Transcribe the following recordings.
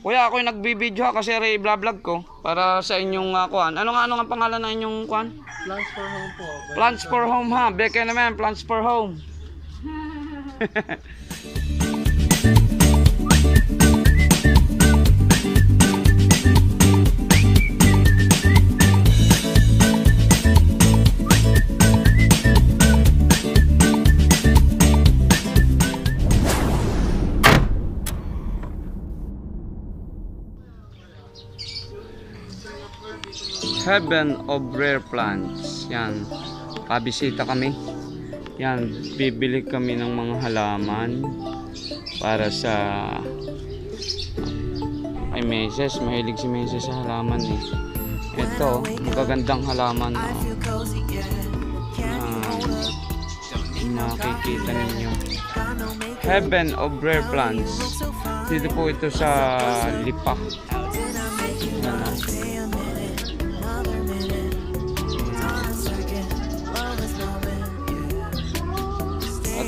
Kuya, ako yung nagbibideo ha, kasi i-vlog ko para sa inyong kuan. Ano nga pangalan ng inyong kuan? Plants for Home po. Plants for Home ha. Beke naman, Plants for Home. Heaven of Rare Plants. Yan. Kabisita kami. Yan. Bibili kami ng mga halaman para sa ay Meses. Mahilig si Meses sa halaman eh. Ito. Magagandang halaman. Makikita ninyo. Heaven of Rare Plants. Dito po ito sa Lipa. Yan.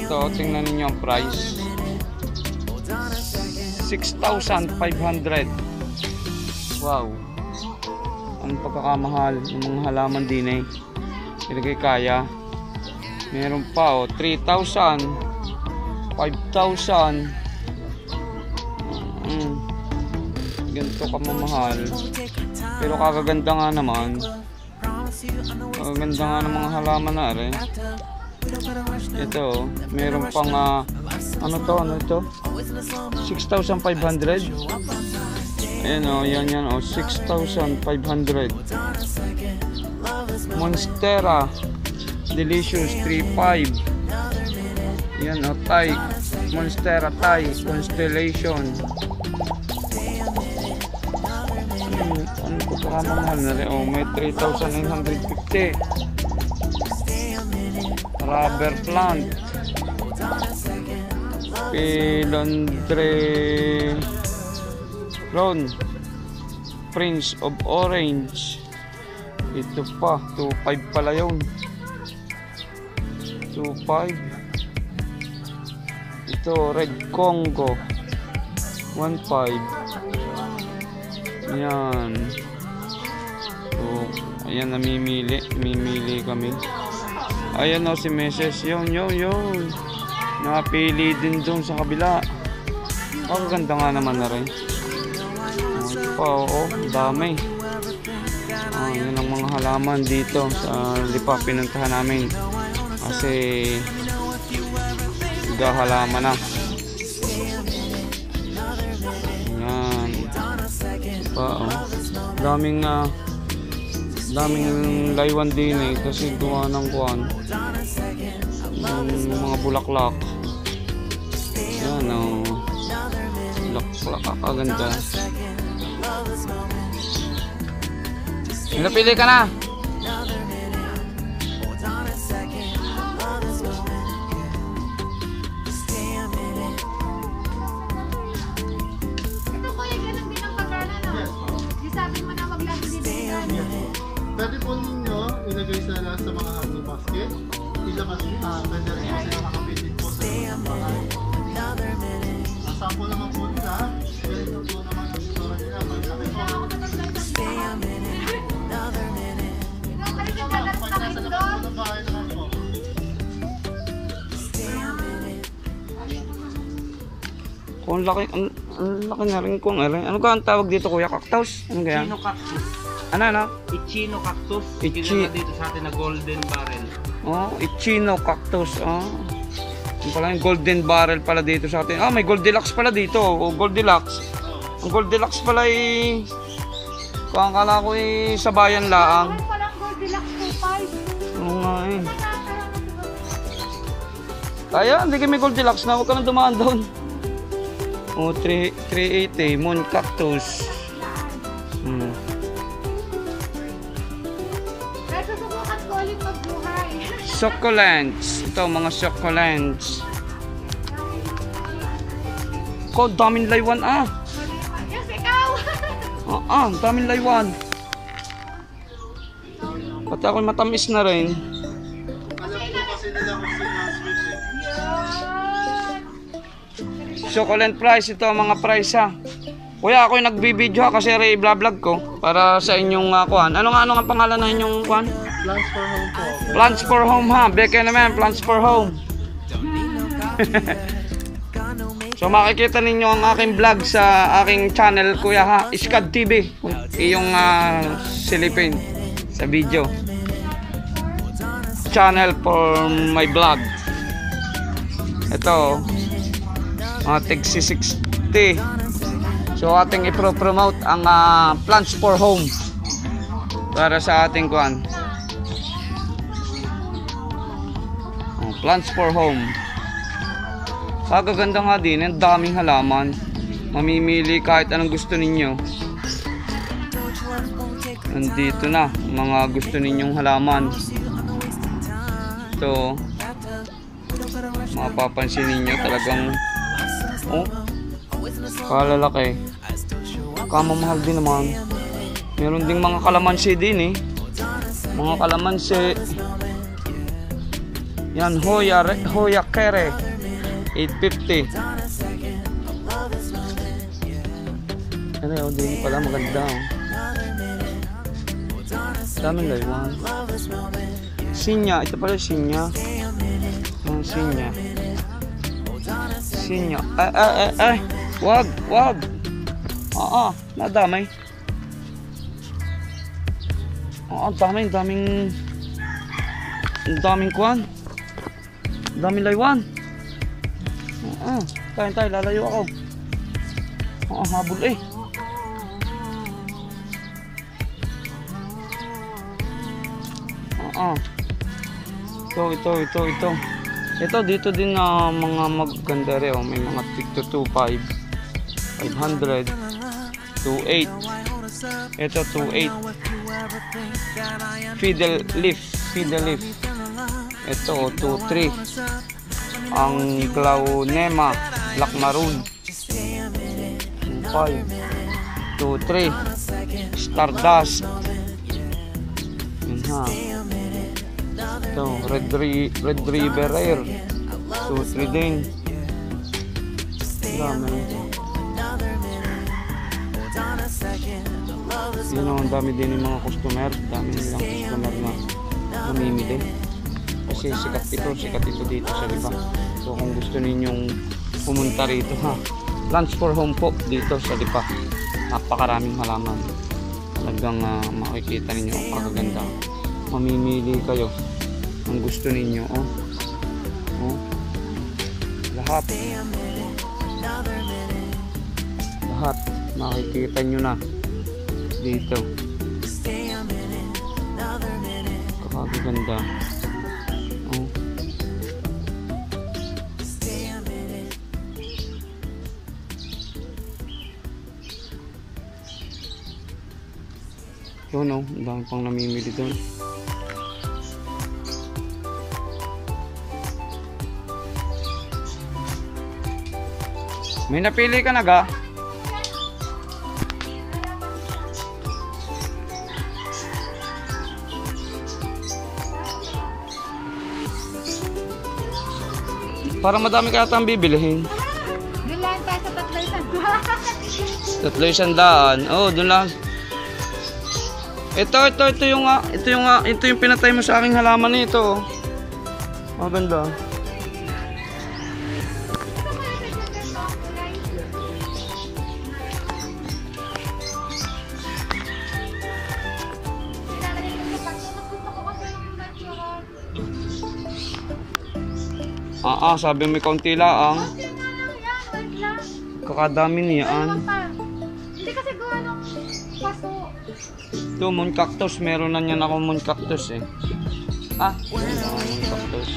Ito, tingnan ninyo ang price. 6,500. Wow. Ang pagkakamahal ng mga halaman din eh. Hindi kaya. Meron pa 3,000, 5,000. Ganito kamamahal. Pero kagaganda nga naman. Kagaganda nga ng mga halaman na rin. Ito, meron pang ano to? 6,500. Ayan yan 6,500. Monstera Delicious 3,500. Yan Thai Monstera Thai Constellation. Ano po kamamahal na rin? May 3,950. Rubber plant. Philodendron Prince of Orange. Ito pa 2,500 pala yun. 2,500. Ito Red Congo 1,500. Yan. So, ayan namimili kami. Ayan si Meses. Yun. Napili din doon sa kabila. Ganda nga naman na rin. Dami. Yan ang mga halaman dito sa Lipa. Pinuntahan namin. Kasi gahalaman na. Yan. Daming laywan din eh. Kasi gawa ng kuwan. Mga bulaklak. Yan bulaklak kakaganda. Napili ka na. Pwede po ninyo ilagay sa mga hanging basket. Ilabas pwede rin kasi nakakapitin po sa bahay. Ang sample naman po nila, ganito po naman ang istora nila. Malaki po. Pag nasa labas po ng bahay naman po. Ang laki na rin kung ano ka ang tawag dito kuya? Cactus? Ano kaya? Echino cactus. Ano? Echino cactus. Echino dito sa atin na golden barrel. Echino cactus. Yung pala yung golden barrel pala dito sa atin. May Goldilocks pala dito. Goldilocks. Ang Goldilocks pala kung akala ko sa bayan laang. Palang Goldilocks 2,500. Oo nga eh. Kaya, hindi kami Goldilocks na. Huwag ka nang dumaan doon. 380. Moon cactus. Susubukan ko ulit magbuhay. Succulents. Ito, mga succulents. Daming laywan Yes, ikaw! Daming laywan. Pati ako'y matamis na rin. Alam po kasi nila kung sino ang switch eh. Yun! Succulent price. Ito, mga price Kuya, ako yung nagbibideo ha, kasi i-vlog ko para sa inyong kuhan. Ano nga pangalan na inyong kuhan? Plans for home po. Plants for home ha. Beke naman, plants for home. So makikita ninyo ang aking vlog sa aking channel kuya ha. Iskad TV. Iyong silipin sa video. Channel for my vlog. Ito. Mga tig 60. So ating ipro-promote ang plants for home para sa ating kuan. Plants for home. Kagaganda nga din, ang daming halaman. Mamimili kahit anong gusto ninyo. Nandito na mga gusto ninyong halaman. Ito. Mapapansin ninyo talagang kalalaki. Kamamahal din naman. Meron ding mga kalamansi din Mga kalamansi. Yan, Hoya Kere. 850. Ano din pala maganda. Daming laywan. Sinya, ito pala sinya. Sinya. Sinya. Ay. Wag. Nadamay. Daming kuwan. Daming laywan. Tayo, lalayo ako. Habol Ito. Ito dito din na mga maganda rin. May mga tig 2.5, 500, 2.8. Ito 2.8. Fiddle leaf. Ito 2.3. Ang Glaonema Black Maroon 2.5. 2.3. Stardust. Yan ha. Ito, Red River Air 2.3 din. Dami. Yun ang dami din yung mga customer. Dami nilang customer na namimili. Kasi sikat ito dito sa Lipa. So kung gusto ninyong pumunta rito ha, Plants for home po dito sa Lipa. Napakaraming halaman. Talagang makikita ninyo ang pagaganda. Mamimili kayo ang gusto ninyo. Lahat makikita nyo na dito. Kakaganda. Yun ang dami pang namimili doon. May napili ka na ga? Para madami ka ata ang bibilihin. Doon lang tayo sa 300. Oh, doon lang. Ito yung pinatay mo sa aking halaman nito. Maganda. Sabi may kaunti lang. Kakadami niyaan. Hindi kasi gawa ng paso. Ito, moon cactus. Meron na niyan ako moon cactus moon cactus.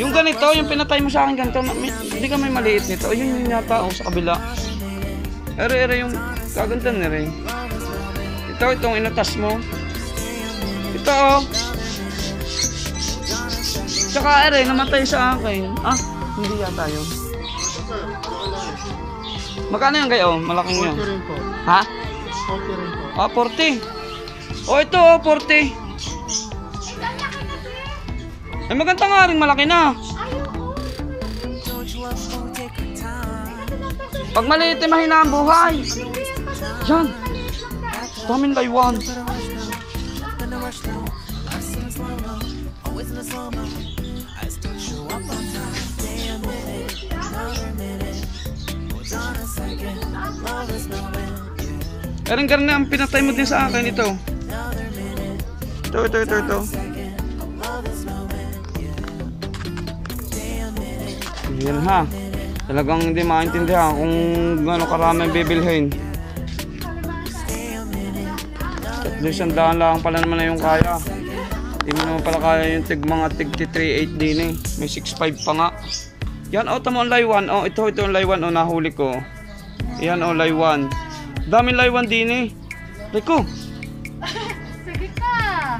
Yung ganito, yung pinatay mo sa akin ganito, hindi ka may maliit nito. Yun yung yata sa kabila. Ere yung kaganda na rin. Itong inatas mo. Ito Tsaka ere, namatay sa akin. Hindi yata yun. Magkano yung gayo? Malaking yun. 40 rin po. Ha? 40 rin po. 40. Ito 40. Ay, maganda nga rin, malaki na. Ayoko. Pag maliit, eh, mahina ang buhay. Yan. Daming laywan. Erang karena ang pinatay mo din sa akin ito. Ito. Yan ha. Talagang hindi maintindihan kung gaano karami bibilhin. At least 100 lang pala naman na yung kaya. Hindi mo naman pala kaya yung mga tig 3.8 din eh. May 6.5 pa nga. Yan, tama ang laywan. Ito ang laywan, nahuli ko. Yan, laywan. Daming laywan din eh. Rico. Sige ka.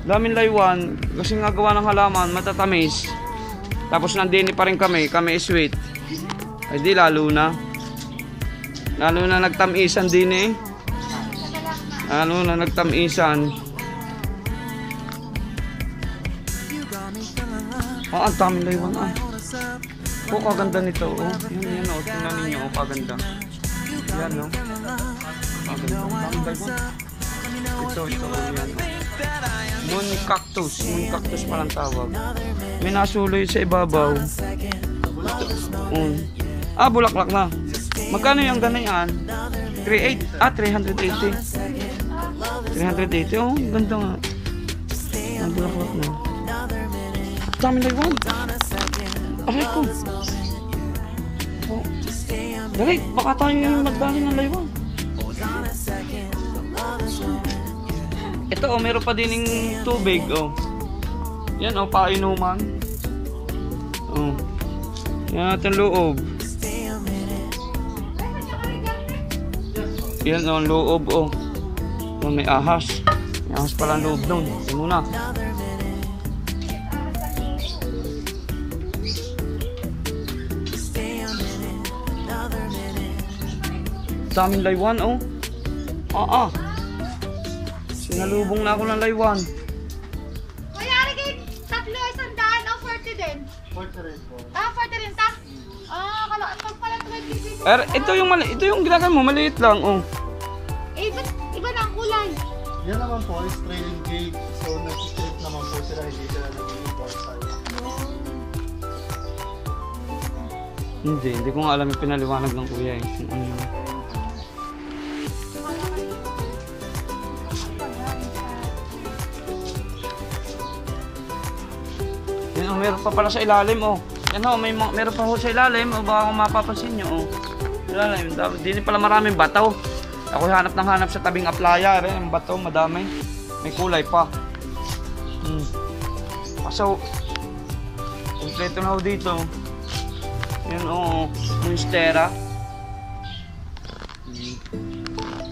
Daming laywan. Kasi nga gawa ng halaman, matatamis. Tapos nandini pa rin kami sweet. Ay di lalo na nagtamisan din eh. Lalo na nagtamisan. Ang daming laywan ah. Kaganda nito oh. Yan tingnan ninyo kaganda. Yan no. Kaganda. Daming laywan. Ito yan. Moon cactus palang tawag. May nasuloy sa ibabaw. Bulaklak na. Magkano yung ganayan? 380. 380. Ganda nga. Bulaklak na. Dami laywan. Aray ko. Dali, baka tayo yung magdali ng laywan. Ito meron pa din ng tubig Yan painuman. Yan natin loob. Yan ang loob may ahas. May ahas pala ang loob nun. Ito muna. Daming laywan Sinalubong na ako ng laywan. Kuya, Arigay, 3 ay 100 o 40 din? 40 rin po. 40 rin ta? Pag pala 20 Ito yung ginagawa mo, maliit lang iba na ang kulay. Yan naman po is trailing gate. So nag-strip naman po sila, hindi sila nagiging bonsai. Hindi ko nga alam yung pinaliwanag ng kuya kung ano yun. Meron pa pala sa ilalim Yan meron pa sa ilalim baka kung mapapansin nyo ilalim. Dito pala maraming bataw. Ako hanap sa tabing aplaya yung bataw madami. May kulay pa. So kompleto na dito. Yan monstera.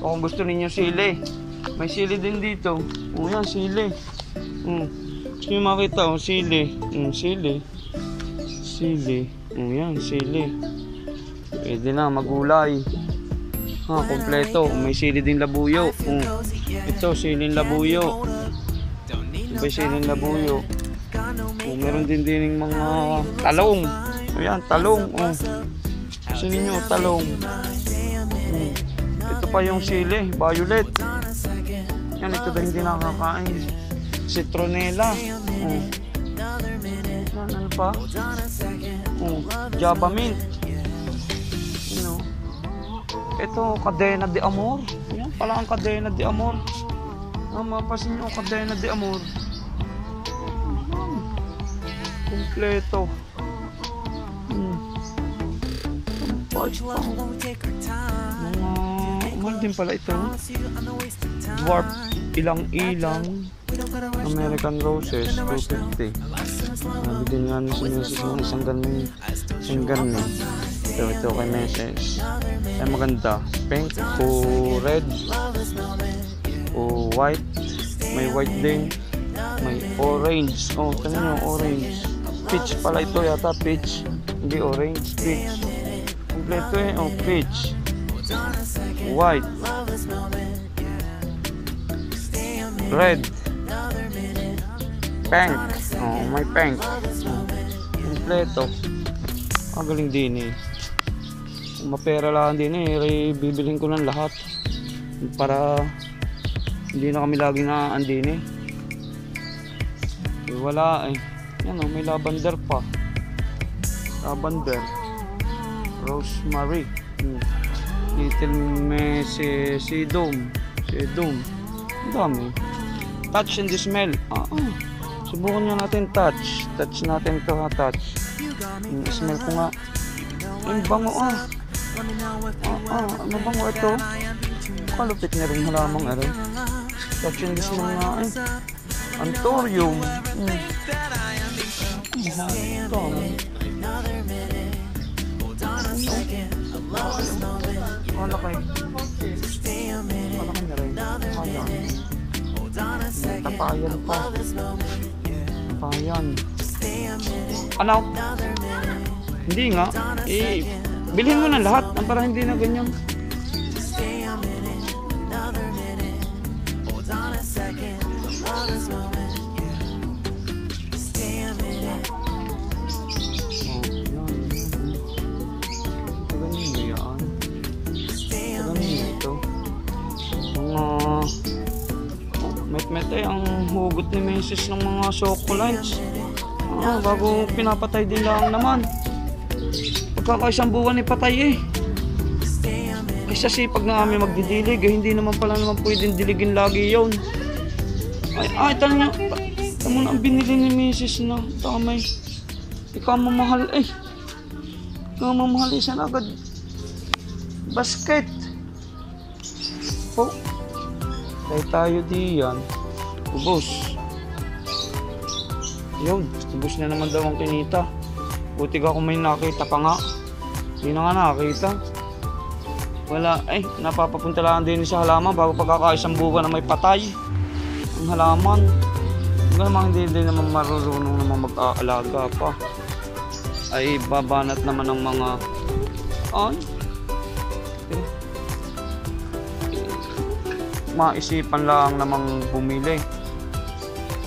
Kung gusto ninyo sili, may sili din dito. Yan sili. Gusto nyo makita sili. Yan sili. Pwede na magulay. Kompleto. May sili din labuyo. Ito siling labuyo. May siling labuyo. Meron din mga talong. Ayan, talong. Gusto ninyo talong. Ito pa yung sili, violet. Yan, ito din hindi nakakain. Citronella. Ano pa? Java mint. Ito, cadena de amor. Yan pala ang cadena de amor. Mapasin nyo, cadena de amor. Kompleto. Mahal din pala ito. Dwarf ilang-ilang. American Roses, 250. Bigyan nga ni Sinesis ng isang ganun. Ito kay Meses. Ay maganda. Pink o red o white. May white din. May orange. Tanong nyo, orange. Peach pala ito yata, peach. Hindi orange, peach. Kompleto peach. White. Red. pink. Oh, may pink. Kompleto. Galing din eh. Kung mapera lang din eh, bibilhin ko ng lahat. Para hindi na kami lagi na andin eh. Wala eh. Yan oh, may lavender pa. Lavender. Rosemary. Little sedum. Ang dami. Touch and smell. Subukan nyo natin touch. Touch natin to ha, touch. Smell ko nga. Ang bango ano bango ito? Kalupit na rin halamang aray. Touch and smell nga eh. Anthurium. Ito. Malaki. Malaki na rin. Tapayan pa. Tapayan. Ano? Hindi nga. Bilhin mo na lahat. Para hindi na ganyan. Met ang hugot ni Mrs. ng mga chocolates. Bago pinapatay din lang naman. Pagkakaisang buwan ni patay eh. Ay sa sipag na kami magdidilig eh, hindi naman pala naman pwedeng diligin lagi yun. Ay tanong niya, tamo na ang binili ni Mrs. na tamay. Ikaw mamahal eh. Ikaw mamahal eh, saan agad? Basket. Oh. Tayo diyan. Ubos. Yun, ubos na naman daw ang kinita. Buti ka kung may nakita pa nga. Hindi na nga nakita. Wala, napapapunta lang din sa halaman bago pagkakaisang buwan na may patay. Ang halaman. Hindi naman marunong naman mag-aalaga pa. Ay, babanat naman ng mga maisipan lang namang bumili.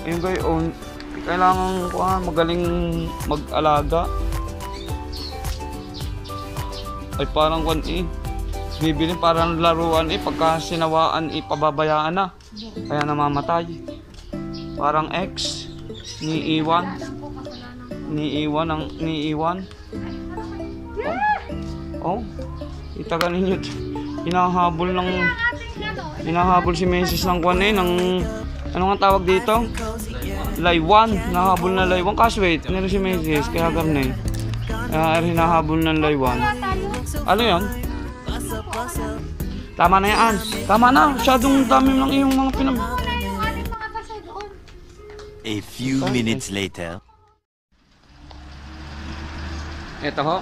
Ayun gayon, kailangan magaling mag-alaga. Ay parang bibili parang laruan pagka sinawaan pababayaan na. Kaya namamatay. Parang X niiwan. Itagan ninyo. Hinahabol si Mrs. ng ano nga tawag dito? Laywan. Hinahabol na laywan. Kaswait. Meron si Mrs. Kaya garne. Hinahabol ng laywan. Ano yan? Tama na yan. Tama na. Masyadong dami lang iyong mga A few minutes later. Ito ho.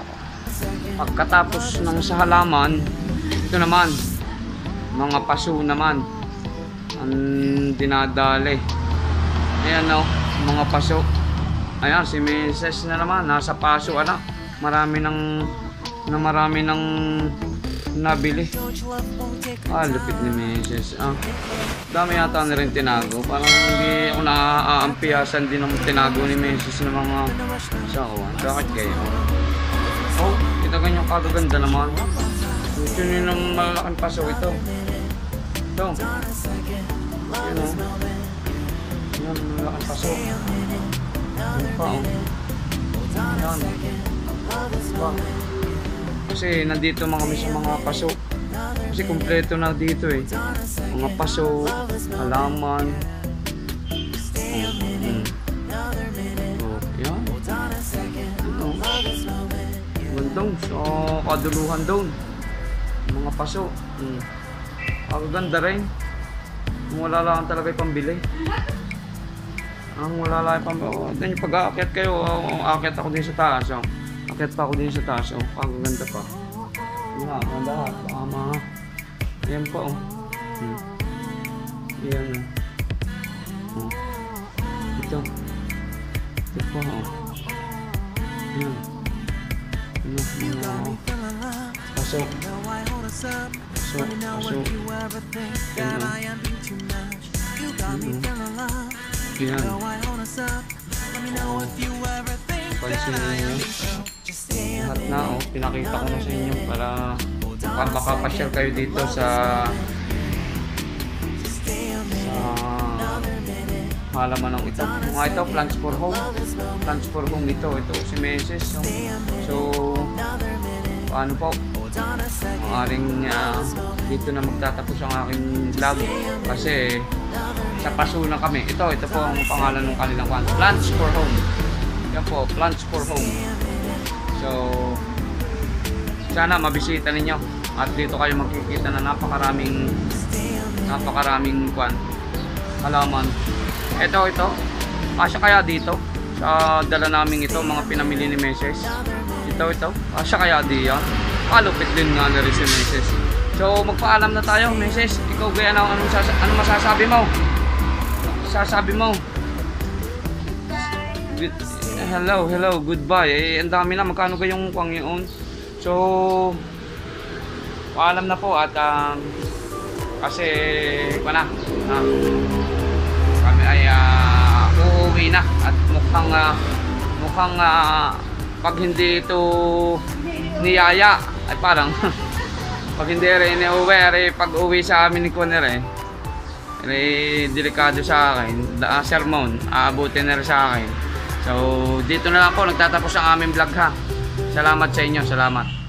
Pagkatapos ng sa halaman, ito naman. Mga paso naman ang dinadali. Ayan o, mga paso. Ayan, si Mrs. na naman nasa paso. Marami nang nabili. Lupit ni Mrs. Dami yata na rin tinago. Parang hindi ako naaampiyasan din ng tinago ni Mrs. ng mga sawan. Bakit kayo? Kita ganyan kagaganda naman. Ito yun ng malalaking paso ito. Ito. Yan o. Yan, malaking paso. Yan pa o. Yan. Diba? Kasi nandito mga kami sa mga paso. Kasi kumpleto na dito eh. Mga paso, halaman. Yan. Gandong. So, kaduluhan doon. Mga paso. Ganda rin. Wala lang talaga yung pambili. Wala lang yung pambili. Pag-aakyat kayo, aakyat ako din sa taas. Aakyat pa ako din sa taas. Ganda pa. Ganda ha. Ayan pa o. Ayan o. Ito. Ito pa o. Ayan. Pasok. Yan. lahat na, oh, pinakita ko na sa inyo para makapashare kayo dito sa halaman ng ito. Mga ito, plants for home. Plants for home ito si Mrs. No? So, paano po? Maaring dito na magtatapos ang aking vlog kasi sa paso na kami. Ito po ang pangalan ng kanilang plants for home. Yan po, plants for home. So, sana mabisita ninyo at dito kayo makikita na napakaraming halaman. Ito, kasya kaya dito sa dala namin ito, mga pinamili ni Mrs. Ito, kasya kaya diyan. Malupit din nga na rin si Mrs. So, magpaalam na tayo, Mrs. Ikaw gaya na, ano masasabi mo? Sasabi mo? Hello, goodbye. Ang dami na, magkano kayong mukhang yun? So, paalam na po at kasi kami ay uuwi na at mukhang pag hindi ito niyaya ay parang pag hindi rin uwi, pag uwi sa amin ni Kuner delikado sa akin, sermon aabutin na rin sa akin. So dito na lang po nagtatapos ang aming vlog ha. Salamat sa inyo, salamat.